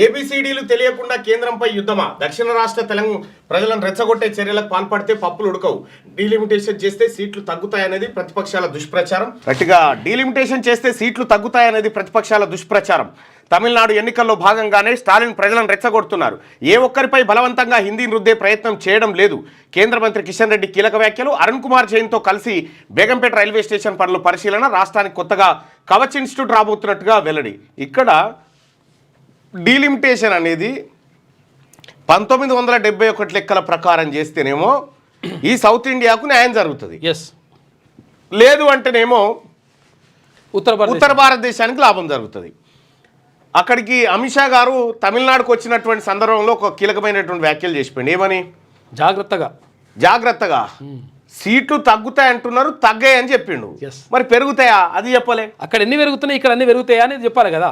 ఏబిసిడీలు తెలియకుండా కేంద్రంపై యుద్ధమా? దక్షిణ రాష్ట్ర తెలంగాణ ప్రజలను రెచ్చగొట్టే చర్యలకు పాల్పడితే పప్పులు ఉడకవు, డీలిమిటేషన్ చేస్తే సీట్లు తగ్గుతాయనేది ప్రతిపక్షాల దుష్ప్రచారం. గట్టిగా డీలిమిటేషన్ చేస్తే సీట్లు తగ్గుతాయనేది ప్రతిపక్షాల దుష్ప్రచారం. తమిళనాడు ఎన్నికల్లో భాగంగానే స్టాలిన్ ప్రజలను రెచ్చగొడుతున్నారు. ఏ ఒక్కరిపై బలవంతంగా హిందీని రుద్దే ప్రయత్నం చేయడం లేదు. కేంద్ర మంత్రి కిషన్ రెడ్డి కీలక వ్యాఖ్యలు. అరుణ్ కుమార్ జైన్తో కలిసి బేగంపేట రైల్వే స్టేషన్ పనుల పరిశీలన. రాష్ట్రానికి కొత్తగా కవచ్ ఇన్స్టిట్యూట్ రాబోతున్నట్టుగా వెల్లడి. ఇక్కడ డీలిమిటేషన్ అనేది 1971 లెక్కల ప్రకారం చేస్తేనేమో ఈ సౌత్ ఇండియాకు న్యాయం జరుగుతుంది. లేదు అంటేనేమో ఉత్తర భారతదేశానికి లాభం జరుగుతుంది. అక్కడికి అమిత్ షా గారు తమిళనాడుకు వచ్చినటువంటి సందర్భంలో ఒక కీలకమైనటువంటి వ్యాఖ్యలు చేసిపోయింది. ఏమని? జాగ్రత్తగా సీట్లు తగ్గుతాయి అంటున్నారు, తగ్గాయి అని చెప్పిండు. మరి పెరుగుతాయా? అది చెప్పలే. అక్కడ ఎన్ని పెరుగుతున్నాయి, ఇక్కడ అన్ని పెరుగుతాయా అనేది చెప్పాలి కదా.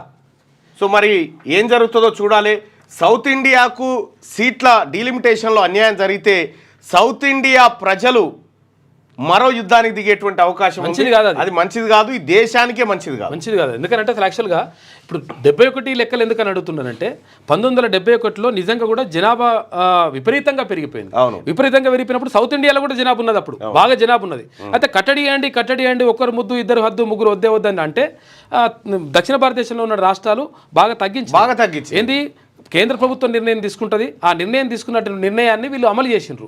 సో మరి ఏం జరుగుతుందో చూడాలి. సౌత్ ఇండియాకు సీట్ల డీలిమిటేషన్లో అన్యాయం జరిగితే సౌత్ ఇండియా ప్రజలు మరో యుద్ధానికి దిగేటువంటి అవకాశం మంచిది కాదు. అది మంచిది కాదు, ఈ దేశానికే మంచిది కాదు. ఎందుకంటే అసలు యాక్చువల్గా ఇప్పుడు 71 లెక్కలు ఎందుకని అడుగుతున్నానంటే 1971లో నిజంగా కూడా జనాభా విపరీతంగా పెరిగిపోయింది. విపరీతంగా పెరిగిపోయినప్పుడు సౌత్ ఇండియాలో కూడా జనాభా ఉన్నది, అప్పుడు బాగా జనాభా ఉన్నది. అయితే కట్టడియండి ఒకరు ముద్దు ఇద్దరు హద్దు ముగ్గురు వద్దని అంటే దక్షిణ భారతదేశంలో ఉన్న రాష్ట్రాలు బాగా తగ్గించి ఏంది కేంద్ర ప్రభుత్వం నిర్ణయం తీసుకుంటుంది. ఆ నిర్ణయం తీసుకున్న నిర్ణయాన్ని వీళ్ళు అమలు చేసిండ్రు.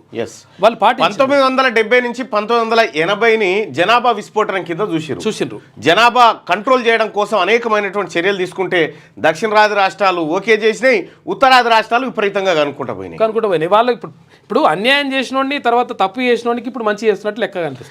వాళ్ళు 1970 నుంచి 1980ని జనాభా విస్ఫోటనం కింద చూసిండ్రు. జనాభా కంట్రోల్ చేయడం కోసం అనేకమైనటువంటి చర్యలు తీసుకుంటే దక్షిణాది రాష్ట్రాలు ఓకే చేసినాయి, ఉత్తరాది రాష్ట్రాలు విపరీతంగా కనుక్కుంటా పోయినాయి. వాళ్ళు ఇప్పుడు అన్యాయం చేసినోడిని తర్వాత తప్పు చేసినోడికి ఇప్పుడు మంచి చేస్తున్నట్టు లెక్క కనిపిస్తుంది.